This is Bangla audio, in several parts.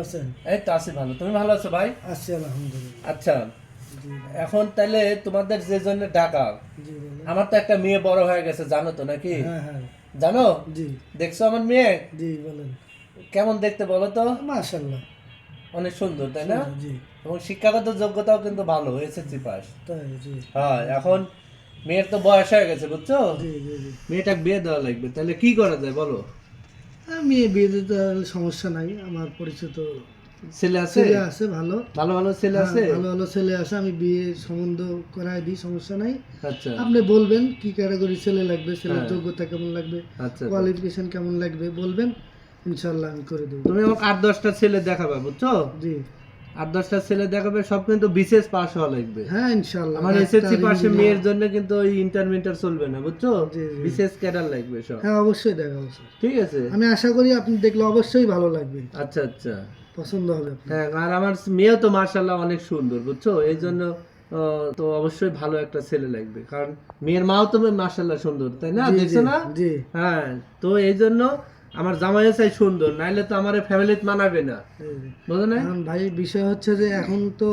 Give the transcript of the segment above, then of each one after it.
আছেন? এই তো আছি ভালো। তুমি ভালো আছো ভাই? আছি আলহামদুলিল্লাহ। আচ্ছা, জি এখন তাইলে তোমাদের যে জন্য ডাকা, জি বলেন। আমার তো একটা মেয়ে বড় হয়ে গেছে জানো তো নাকি? হ্যাঁ হ্যাঁ জানো? জি দেখছো আমার মেয়ে জি বলেন। কেমন দেখতে বলো তো? মাশাআল্লাহ অনেক সুন্দর তাই না? সুন্দর জি। এবং শিক্ষাগত যোগ্যতাও কিন্তু ভালো, এসএসসি পাস। তাই জি হ্যাঁ, এখন মেয়ের তো বয়স হয়ে গেছে বুঝছো? জি জি জি। মেয়েটাকে বিয়ে দেওয়া লাগবে, তাহলে কি করা যায় বলো? আমি বিয়ে দিতে সমস্যা নাই, আমার পরিচিত ছেলে আছে? ছেলে আছে ভালো। ভালো ভালো ছেলে হ্যাঁ আছে? ভালো ভালো ছেলে আছে, আমি বিয়ে সম্বন্ধ করাই দিই, সমস্যা নাই। আচ্ছা আপনি বলবেন কি ক্যাটাগরি ছেলে লাগবে, ছেলের হ্যাঁ। যোগ্যতা কেমন লাগবে, আচ্ছা কোয়ালিফিকেশন কেমন লাগবে বলবেন, ইনশাআল্লাহ আমি করে দেবো। তুমি আমাকে 8-10টা ছেলে দেখাবে বুঝছো? জি 8-10টা ছেলে দেখাবে, সব কিন্তু বিশেষ পাস হওয়া লাগবে। হ্যাঁ ইনশাআল্লাহ। আমার এসএসসি পাশে মেয়ের জন্য কিন্তু ওই ইন্টারমিটার চলবে না বুঝছো? জি, জি। বিশেষ ক্যাডার লাগবে সব। হ্যাঁ অবশ্যই দেখাবো স্যার। ঠিক আছে। আমি আশা করি আপনি দেখলে অবশ্যই ভালো লাগবে, আচ্ছা আচ্ছা। পছন্দ হবে আপনার। হ্যাঁ, আর আমার মেয়েও তো মার্শাল্লাহ অনেক সুন্দর বুঝছো, এই জন্য তো অবশ্যই ভালো একটা ছেলে লাগবে, কারণ মেয়ের মাও তো মার্শাল্লাহ সুন্দর তাই না, জি, দেখছো জি, না? জি হ্যাঁ, তো এই জন্য আমার জামাইও চাই সুন্দর, নাইলে তো আমার ফ্যামিলিতে মানাবে না, জি, জি। বুঝো না? এখন ভাই বিষয় হচ্ছে যে এখন তো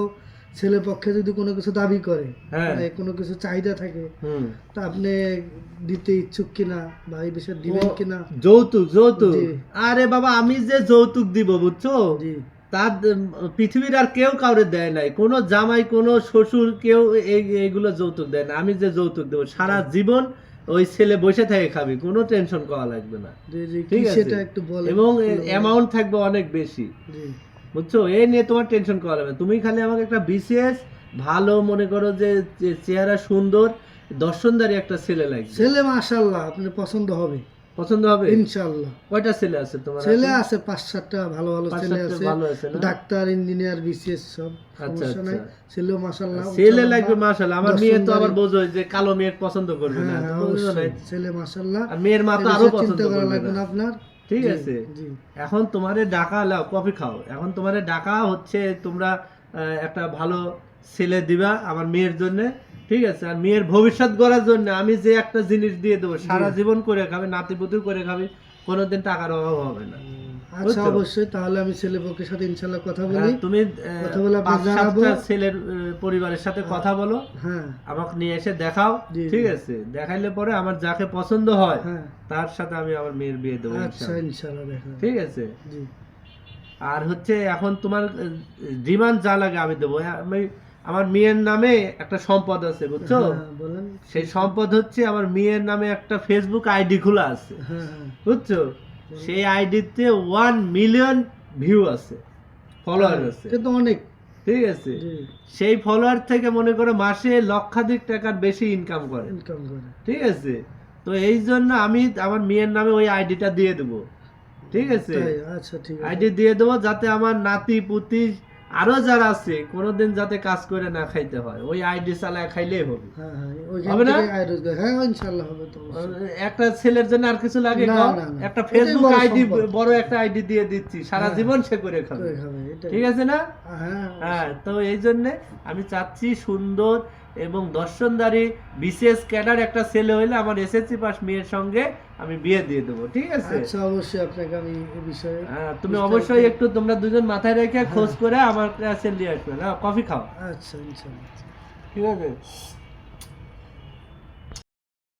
ছেলে পক্ষে যদি কোনো কিছু দাবি করে, হ্যাঁ। মানে কোনো কিছু চাহিদা থাকে, হুম। তা আপনি দিতে ইচ্ছুক কিনা বা এই বিষয়ে দিবেন কিনা? যৌতুক যৌতুক, জি। আরে বাবা আমি যে যৌতুক দিব বুঝছো, জি তার পৃথিবীর আর কেউ কাউরে দেয় নাই, কোনো জামাই কোনো শ্বশুর কেউ এইগুলো যৌতুক দেয় না, আমি যে যৌতুক দেবো সারা জীবন ওই ছেলে বসে থেকে খাবি, কোনো টেনশন করা লাগবে না। জি জি কি ঠিক আছে, সেটা একটু বলেন। এবং অ্যামাউন্ট থাকবে অনেক বেশি জি বুঝছো, এই নিয়ে তোমার টেনশন করা লাগবে না। তুমি খালি আমাকে একটা বিশেষ ভালো মনে করো যে চেহারা সুন্দর দর্শনদারি একটা ছেলে লাগবে। ছেলে মাশাআল্লাহ আপনার পছন্দ হবে পছন্দ হবে? ইনশাআল্লাহ। কয়টা ছেলে আছে তোমার? ছেলে এখন? আছে 5-7টা ভালো ভালো ছেলে 5-7টা আছে, ভালো আছে না? ডাক্তার ইঞ্জিনিয়ার বিসিএস সব, আচ্ছা সমস্যা নাই। আচ্ছা। ছেলেও মাশাআল্লাহ ছেলে লাগবে মাশাআল্লাহ, আমার মেয়ে তো আবার দর্শনদারি। বোঝো যে কালো মেয়ে পছন্দ করবে না, হ্যাঁ তো হ্যাঁ বুঝছো না? অবশ্যই ছেলে মাশাআল্লাহ। আর মেয়ের মা তো এ আরো বিষয়ে পছন্দ চিন্তা করা করবে লাগবে না। না আপনার। ঠিক জি, আছে, জি এখন তোমারে ডাকা লাও কফি খাও, এখন তোমারে ডাকা হচ্ছে তোমরা একটা ভালো ছেলে দিবা আমার মেয়ের জন্য, ঠিক আছে? আর মেয়ের ভবিষ্যৎ গড়ার জন্য আমি যে একটা জিনিস দিয়ে দেবো, সারা জীবন করে খাবে, নাতিপুতি করে খাবে, কোনোদিন টাকার অভাব হবে না। আচ্ছা বুঝছো? অবশ্যই, তাহলে আমি ছেলে পক্ষের সাথে ইনশাআল্লাহ কথা বলি। হ্যাঁ, তুমি কথা বলে আপনাকে জানাবো। 5-7টা ছেলের পরিবারের সাথে কথা বলো, হ্যাঁ আমাকে নিয়ে এসে দেখাও, জি, ঠিক জি। আছে? দেখাইলে পরে আমার যাকে পছন্দ হয় হ্যাঁ তার সাথে আমি আমার মেয়ের বিয়ে দেবো আচ্ছা ইনশাআল্লাহ। ইনশাআল্লাহ দেখা যাবে। ঠিক আছে, জি আর হচ্ছে এখন তোমার ডিমান্ড যা লাগে আমি দেবো। আমি আমার মেয়ের নামে একটা সম্পদ আছে বুঝছো, হ্যাঁ বলেন। সেই সম্পদ হচ্ছে আমার মেয়ের নামে একটা ফেসবুক আইডি খোলা আছে হ্যাঁ হ্যাঁ বুঝছো, সেই আইডিতে 1 মিলিয়ন ভিউ আছে, ফলোয়ার আছে, কিন্তু অনেক। ঠিক আছে? জি সেই ফলোয়ার থেকে মনে করো মাসে লক্ষাধিক টাকার বেশি ইনকাম করে, ইনকাম করে। ঠিক আছে? তো এই জন্য আমি আমার মেয়ের নামে ওই আইডিটা দিয়ে দেবো, ঠিক আছে? তাই আচ্ছা ঠিক আছে। আইডি দিয়ে দেবো যাতে আমার নাতি পুতি আরো যারা আছে কোনোদিন যাতে কাজ করে না খাইতে হয়, ওই আইডি চালায় খাইলেই হবে। হ্যাঁ হ্যাঁ ওইখান হবে না? থেকে আয় রোজগার। হ্যাঁ ইনশাআল্লাহ হবে তো অবশ্যই। একটা ছেলের জন্য আর কিছু লাগে? না, কও? না, না। একটা এটাই ফেসবুক বড় আইডি, সম্পদ। বড় একটা আইডি দিয়ে দিচ্ছি, সারা হ্যাঁ। জীবন সে করে খাবে, করে খাবে এটাই। ঠিক আছে না? হ্যাঁ হ্যাঁ, তো এই জন্যে আমি চাচ্ছি সুন্দর এবং দর্শনদারি বিশেষ ক্যাডার একটা ছেলে হইলে আমার এসএসসি পাস মেয়ের সঙ্গে আমি বিয়ে দিয়ে দেবো, ঠিক আছে? আচ্ছা অবশ্যই আপনাকে আমি এই বিষয়ে হ্যাঁ, তুমি বিস্তারিত- অবশ্যই একটু তোমরা দুজন মাথায় রেখে খোঁজ করে আমার কাছে নিয়ে আসবে না, কফি খাও, আচ্ছা ইনশাআল্লাহ। ঠিক আছে?